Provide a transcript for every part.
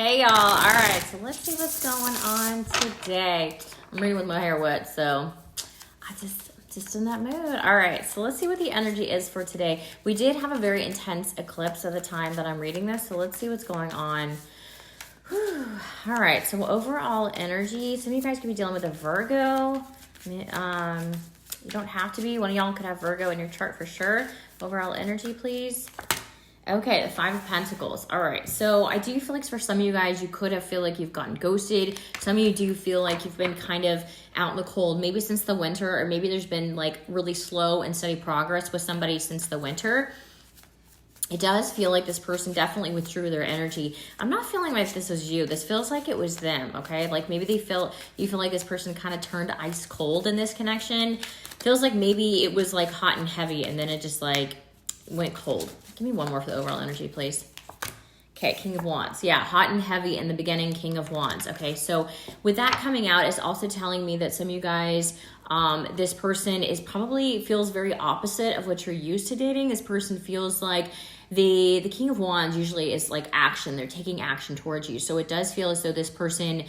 Hey y'all. All right, so let's see what's going on today. I'm reading with my hair wet, so I just in that mood. All right, so let's see what the energy is for today. We did have a very intense eclipse at the time that I'm reading this, so let's see what's going on. Whew. All right, so overall energy. Some of you guys could be dealing with a Virgo. You don't have to be. One of y'all could have Virgo in your chart for sure. Overall energy, please. Okay, the Five of Pentacles. All right, so I do feel like for some of you guys, you could have feel like you've gotten ghosted. Some of you do feel like you've been kind of out in the cold, maybe since the winter, or maybe there's been like really slow and steady progress with somebody since the winter. It does feel like this person definitely withdrew their energy. I'm not feeling like this was you. This feels like it was them, okay? Like maybe you feel like this person kind of turned ice cold in this connection. Feels like maybe it was like hot and heavy and then it just like went cold. Give me one more for the overall energy, please. Okay, King of Wands. Yeah, hot and heavy in the beginning, King of Wands. Okay, so with that coming out, it's also telling me that some of you guys, this person is probably feels very opposite of what you're used to dating. This person feels like the King of Wands usually is like action. They're taking action towards you. So it does feel as though this person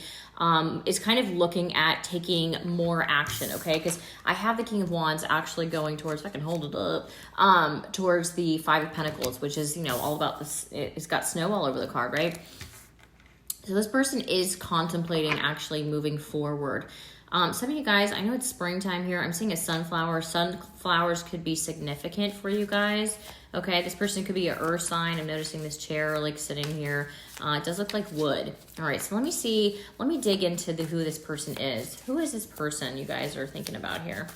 is kind of looking at taking more action, okay? Because I have the King of Wands actually going towards, if I can hold it up, towards the Five of Pentacles, which is, you know, all about this. It's got snow all over the card, right? So this person is contemplating actually moving forward. Some of you guys, I know it's springtime here. I'm seeing a sunflower. Sunflowers could be significant for you guys. Okay, this person could be an earth sign. I'm noticing this chair like sitting here. It does look like wood. All right, so let me dig into who this person is. Who is this person you guys are thinking about here?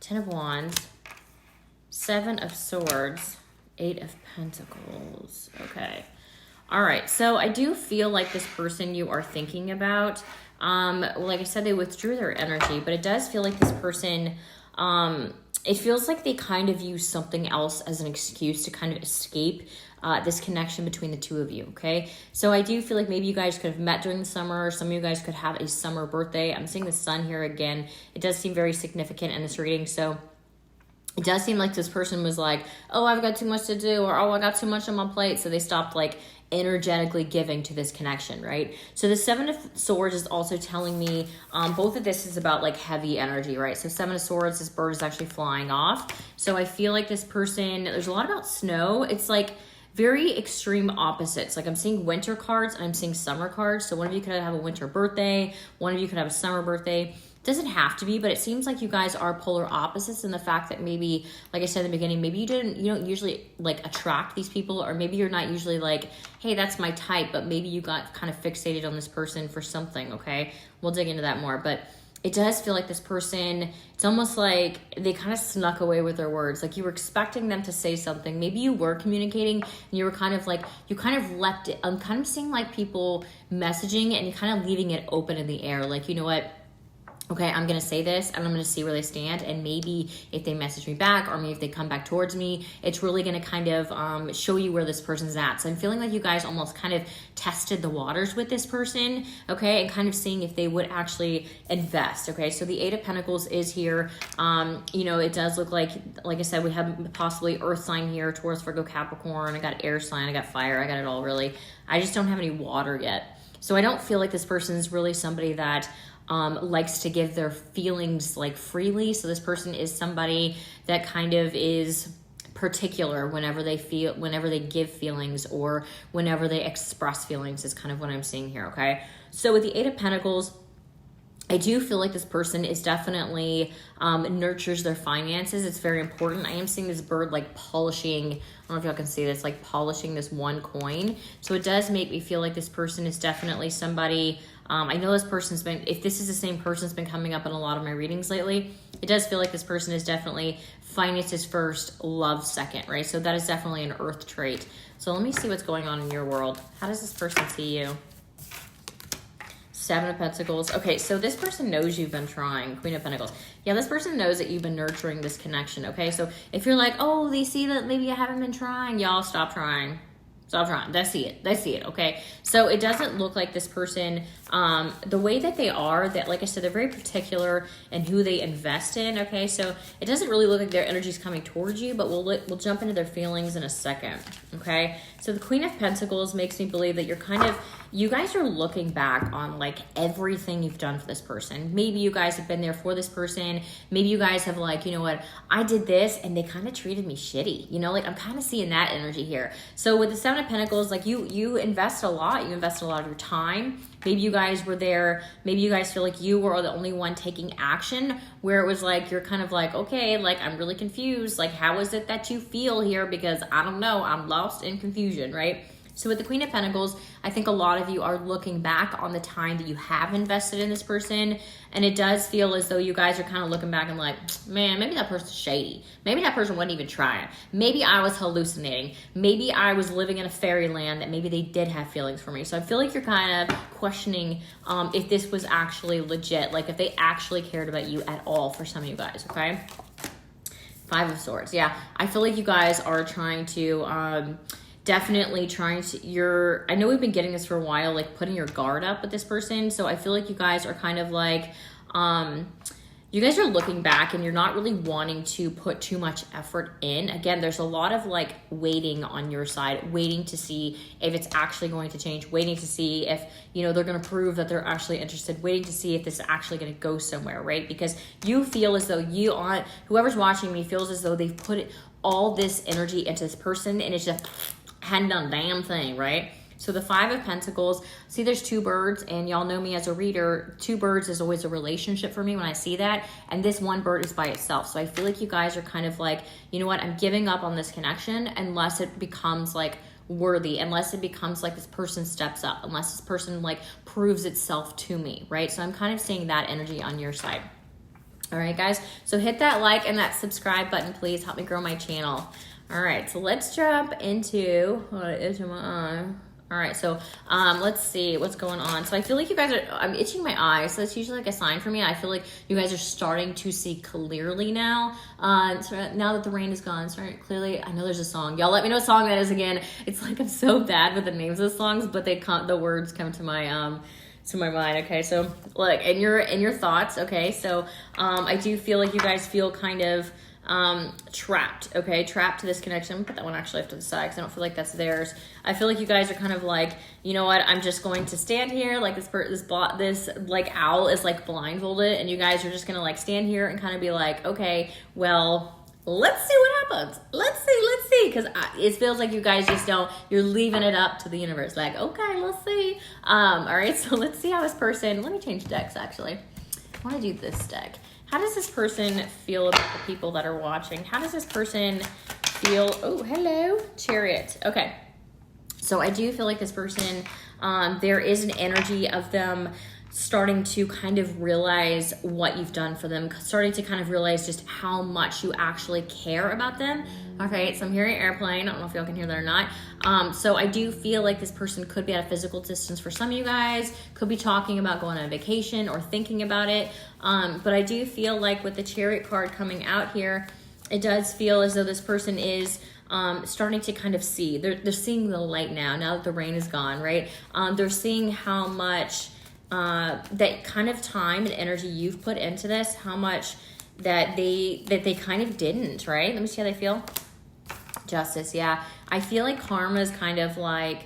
Ten of Wands, Seven of Swords, Eight of Pentacles. Okay. All right, so I do feel like this person you are thinking about, like I said, they withdrew their energy, but it does feel like this person, it feels like they kind of use something else as an excuse to kind of escape this connection between the two of you, okay? So I do feel like maybe you guys could have met during the summer. Some of you guys could have a summer birthday. I'm seeing the sun here again. It does seem very significant in this reading, so it does seem like this person was like, oh, I've got too much to do, or oh, I got too much on my plate, so they stopped like energetically giving to this connection, right? So the Seven of Swords is also telling me both of this is about like heavy energy, right? So Seven of Swords, this bird is actually flying off. So I feel like this person, there's a lot about snow. It's like very extreme opposites. Like I'm seeing winter cards and I'm seeing summer cards. So one of you could have a winter birthday, one of you could have a summer birthday. Doesn't have to be, but it seems like you guys are polar opposites in the fact that maybe, like I said in the beginning, maybe you don't usually like attract these people, or maybe you're not usually like, hey, that's my type, but maybe you got kind of fixated on this person for something, okay? We'll dig into that more, but it does feel like this person, it's almost like they kind of snuck away with their words. Like you were expecting them to say something. Maybe you were communicating and you were kind of like, you kind of left it. I'm kind of seeing like people messaging and kind of leaving it open in the air. Like, you know what? Okay, I'm going to say this and I'm going to see where they stand. And maybe if they message me back or maybe if they come back towards me, it's really going to kind of show you where this person's at. So I'm feeling like you guys almost kind of tested the waters with this person, okay, and kind of seeing if they would actually invest, okay? So the Eight of Pentacles is here. You know, it does look like I said, we have possibly earth sign here, Taurus, Virgo, Capricorn. I got air sign, I got fire, I got it all really. I just don't have any water yet. So I don't feel like this person is really somebody that likes to give their feelings like freely. So this person is somebody that kind of is particular whenever they give feelings or whenever they express feelings is kind of what I'm seeing here, okay? So with the Eight of Pentacles, I do feel like this person is definitely nurtures their finances. It's very important. I am seeing this bird like polishing, I don't know if y'all can see this, like polishing this one coin. So it does make me feel like this person is definitely somebody, I know this person's been, if this is the same person that's been coming up in a lot of my readings lately, it does feel like this person is definitely finances first, love second, right? So that is definitely an earth trait. So let me see what's going on in your world. How does this person see you? Seven of Pentacles. Okay, so this person knows you've been trying. Queen of Pentacles. Yeah, this person knows that you've been nurturing this connection, okay? So if you're like, oh, they see that maybe I haven't been trying, y'all stop trying. Stop trying. They see it. They see it, okay? So it doesn't look like this person, the way that they are, that, like I said, they're very particular in who they invest in, okay? So it doesn't really look like their energy's coming towards you, but we'll jump into their feelings in a second, okay? So the Queen of Pentacles makes me believe that you guys are looking back on like everything you've done for this person. Maybe you guys have been there for this person. Maybe you guys have like, you know what, I did this and they kind of treated me shitty. You know, like I'm kind of seeing that energy here. So with the Seven of Pentacles, like you invest a lot. You invest a lot of your time. Maybe you guys were there. Maybe you guys feel like you were the only one taking action, where it was like, you're kind of like, okay, like I'm really confused. Like, how is it that you feel here? Because I don't know, I'm lost in confusion, right? So with the Queen of Pentacles, I think a lot of you are looking back on the time that you have invested in this person. And it does feel as though you guys are kind of looking back and like, man, maybe that person's shady. Maybe that person wasn't even trying. Maybe I was hallucinating. Maybe I was living in a fairyland that maybe they did have feelings for me. So I feel like you're kind of questioning if this was actually legit. Like if they actually cared about you at all for some of you guys, okay? Five of Swords. Yeah, I feel like you guys are trying to... definitely trying to, I know we've been getting this for a while, like putting your guard up with this person. So I feel like you guys are kind of like, you guys are looking back and you're not really wanting to put too much effort in. Again, there's a lot of like waiting on your side, waiting to see if it's actually going to change, waiting to see if, you know, they're going to prove that they're actually interested, waiting to see if this is actually going to go somewhere, right? Because you feel as though whoever's watching me feels as though they've put all this energy into this person and it's just hadn't done a damn thing, right? So the Five of Pentacles, see there's two birds, and y'all know me as a reader, two birds is always a relationship for me when I see that, and this one bird is by itself. So I feel like you guys are kind of like, you know what, I'm giving up on this connection unless it becomes like worthy, unless it becomes like this person steps up, unless this person like proves itself to me, right? So I'm kind of seeing that energy on your side. All right, guys, so hit that like and that subscribe button, please. Help me grow my channel. All right, so let's jump into all right, so let's see what's going on. So I feel like you guys I'm itching my eyes. So that's usually like a sign for me. I feel like you guys are starting to see clearly now. So now that the rain is gone, starting clearly. I know there's a song. Y'all let me know what song that is again. It's like I'm so bad with the names of the songs, but the words come to my mind. Okay, so look, and your thoughts. Okay, so I do feel like you guys feel kind of trapped, okay? Trapped to this connection. I'm gonna put that one actually off to the side because I don't feel like that's theirs. I feel like you guys are kind of like, you know what, I'm just going to stand here, like this like owl is like blindfolded, and you guys are just gonna like stand here and kind of be like, okay, well, let's see what happens. Let's see, because it feels like you guys just you're leaving it up to the universe, like, okay, let's see. All right, so let's see how this person, let me change decks actually. I want to do this deck. How does this person feel about the people that are watching? How does this person feel? Oh, hello, Chariot. Okay. So I do feel like this person, there is an energy of them starting to kind of realize what you've done for them, starting to kind of realize just how much you actually care about them. Okay, so I'm hearing airplane. I don't know if y'all can hear that or not. So I do feel like this person could be at a physical distance for some of you guys, could be talking about going on a vacation or thinking about it. But I do feel like with the Chariot card coming out here, it does feel as though this person is starting to kind of see. They're seeing the light now that the rain is gone, right? They're seeing how much that kind of time and energy you've put into this, how much that they kind of didn't, right? Let me see how they feel. Justice, yeah. I feel like karma is kind of like,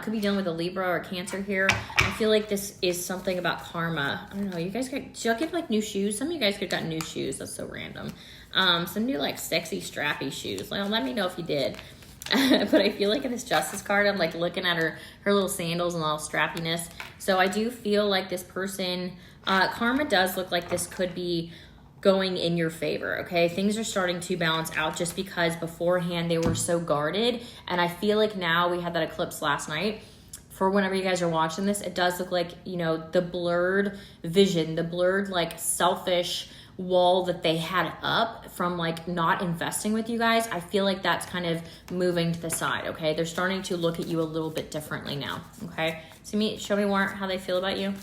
could be dealing with a Libra or a Cancer here. I feel like this is something about karma. I don't know, you guys did y'all get like new shoes? Some of you guys could have got new shoes. That's so random. Some new like sexy strappy shoes. Like, let me know if you did. But I feel like in this Justice card, I'm like looking at her little sandals and all strappiness. So I do feel like this person, karma does look like this could be going in your favor, okay? Things are starting to balance out just because beforehand they were so guarded. And I feel like now, we had that eclipse last night. For whenever you guys are watching this, it does look like, you know, the blurred vision, the blurred like selfish wall that they had up from like not investing with you guys. I feel like that's kind of moving to the side, okay? They're starting to look at you a little bit differently now, okay? So show me more how they feel about you.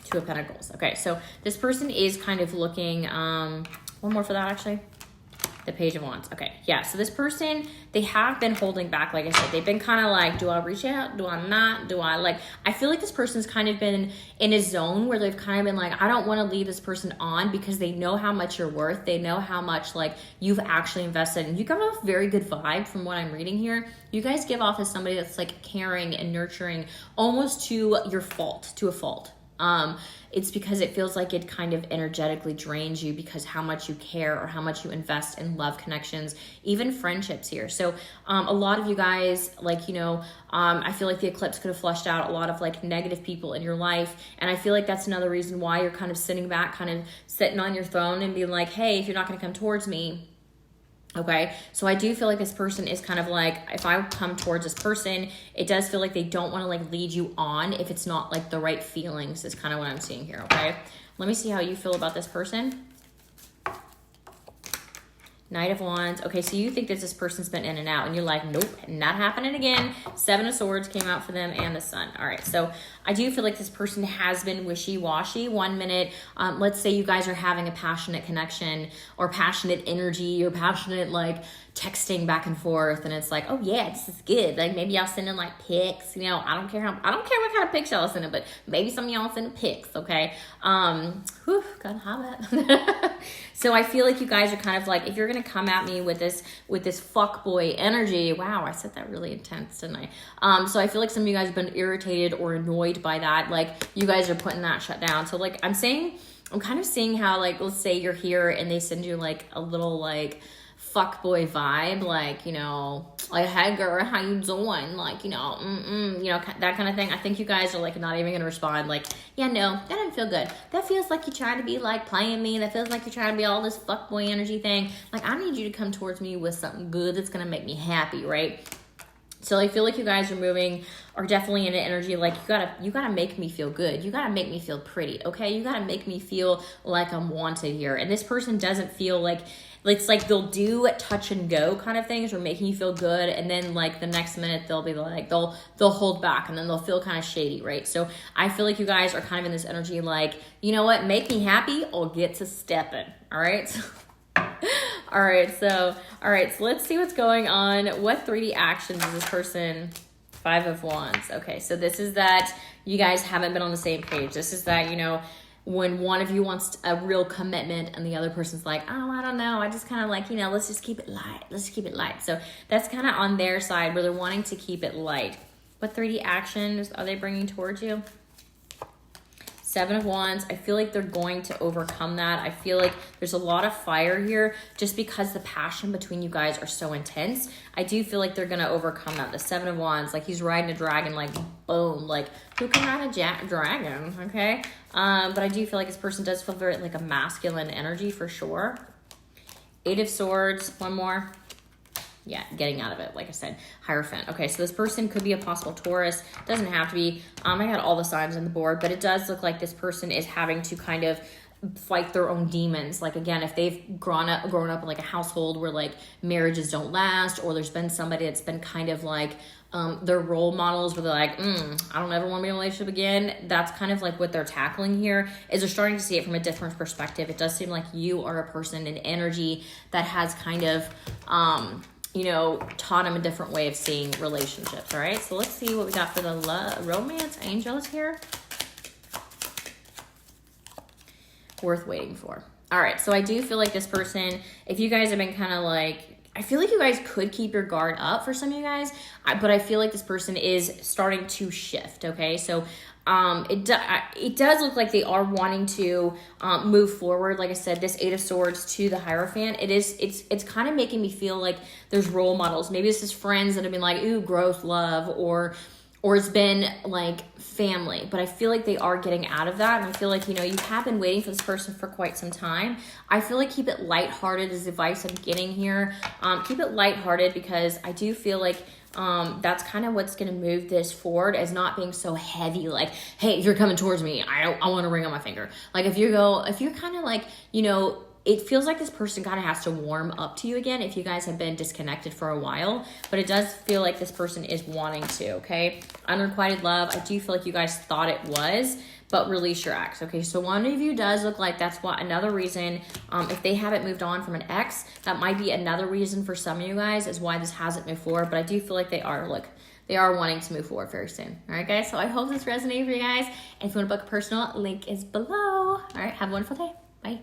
Two of Pentacles. Okay, so this person is kind of looking, one more for that actually. The Page of Wands. Okay, yeah, so this person, they have been holding back. Like I said, they've been kind of like, do I reach out? Do I not? Do I like, I feel like this person's kind of been in a zone where they've kind of been like, I don't want to leave this person on because they know how much you're worth. They know how much like you've actually invested. And you give off very good vibe from what I'm reading here. You guys give off as somebody that's like caring and nurturing almost to your fault, to a fault. It's because it feels like it kind of energetically drains you because how much you care or how much you invest in love connections, even friendships here. So a lot of you guys, like, you know, I feel like the eclipse could have flushed out a lot of like negative people in your life. And I feel like that's another reason why you're kind of sitting back, kind of sitting on your throne and being like, hey, if you're not going to come towards me, okay, so I do feel like this person is kind of like, if I come towards this person, it does feel like they don't want to like lead you on if it's not like the right feelings is kind of what I'm seeing here, okay? Let me see how you feel about this person. Knight of Wands. Okay, so you think that this person's been in and out, and you're like, nope, not happening again. Seven of Swords came out for them, and the Sun. All right, so I do feel like this person has been wishy-washy. 1 minute, let's say you guys are having a passionate connection or passionate energy or passionate like texting back and forth, and it's like, oh yeah, this is good. Like maybe y'all sending like pics, you know, I don't care what kind of pics y'all sending, but maybe some of y'all sending pics, okay? Whew, got hot. So I feel like you guys are kind of like, if you're gonna come at me with this fuckboy energy, wow, I said that really intense, didn't I? So I feel like some of you guys have been irritated or annoyed by that. Like you guys are putting that shut down. So like I'm kind of seeing how like, let's say you're here and they send you like a little like fuckboy vibe, like, you know, like, hey girl, how you doing? Like, you know, you know, that kind of thing. I think you guys are like not even gonna respond like, yeah, no, that didn't feel good. That feels like you're trying to be like playing me. That feels like you're trying to be all this fuckboy energy thing. Like, I need you to come towards me with something good that's gonna make me happy, right? So I feel like you guys are definitely in an energy like you gotta make me feel good. You gotta make me feel pretty, okay? You gotta make me feel like I'm wanted here. And this person doesn't feel like, it's like they'll do touch and go kind of things or making you feel good, and then like the next minute they'll be like they'll hold back and then they'll feel kind of shady, right? So I feel like you guys are kind of in this energy like, you know what, make me happy, I'll get to stepping. All right. All right, so let's see what's going on. What 3D actions is this person? 5 of Wands. Okay, so this is that you guys haven't been on the same page. This is that, you know, when one of you wants a real commitment and the other person's like, oh, I don't know, I just kind of like, you know, let's just keep it light. Let's keep it light. So that's kind of on their side where they're wanting to keep it light. What 3D actions are they bringing towards you? 7 of Wands. I feel like they're going to overcome that. I feel like there's a lot of fire here just because the passion between you guys are so intense. I do feel like they're going to overcome that. The 7 of Wands, like he's riding a dragon, like boom, like who can ride a dragon, okay? But I do feel like this person does feel very like a masculine energy for sure. 8 of Swords, one more. Yeah, getting out of it, like I said. Hierophant. Okay, so this person could be a possible Taurus. Doesn't have to be. I got all the signs on the board, but it does look like this person is having to kind of fight their own demons. Like, again, if they've grown up in like a household where like marriages don't last, or there's been somebody that's been kind of like their role models where they're like, I don't ever want to be in a relationship again. That's kind of like what they're tackling here, is they're starting to see it from a different perspective. It does seem like you are a person in energy that has kind of you know, taught him a different way of seeing relationships. All right, so let's see what we got for the romance angels here. Worth waiting for. All right, so I do feel like this person, if you guys have been kind of like, I feel like you guys could keep your guard up for some of you guys, but I feel like this person is starting to shift, okay? So it does look like they are wanting to move forward. Like I said, this 8 of Swords to the Hierophant, it's kind of making me feel like there's role models. Maybe this is friends that have been like, ooh, growth, love, or it's been like family, but I feel like they are getting out of that. And I feel like, you know, you have been waiting for this person for quite some time. I feel like keep it lighthearted is the advice I'm getting here. Keep it lighthearted because I do feel like that's kind of what's going to move this forward, as not being so heavy. Like, hey, if you're coming towards me, I want a ring on my finger. Like if you're kind of like, you know, it feels like this person kind of has to warm up to you again if you guys have been disconnected for a while, but it does feel like this person is wanting to, okay? Unrequited love, I do feel like you guys thought it was, but release your ex. Okay, so one of you does look like that's what another reason, if they haven't moved on from an ex, that might be another reason for some of you guys is why this hasn't moved forward. But I do feel like they are, look, they are wanting to move forward very soon. All right, guys, so I hope this resonated for you guys. And if you want to book a personal, link is below. All right, have a wonderful day. Bye.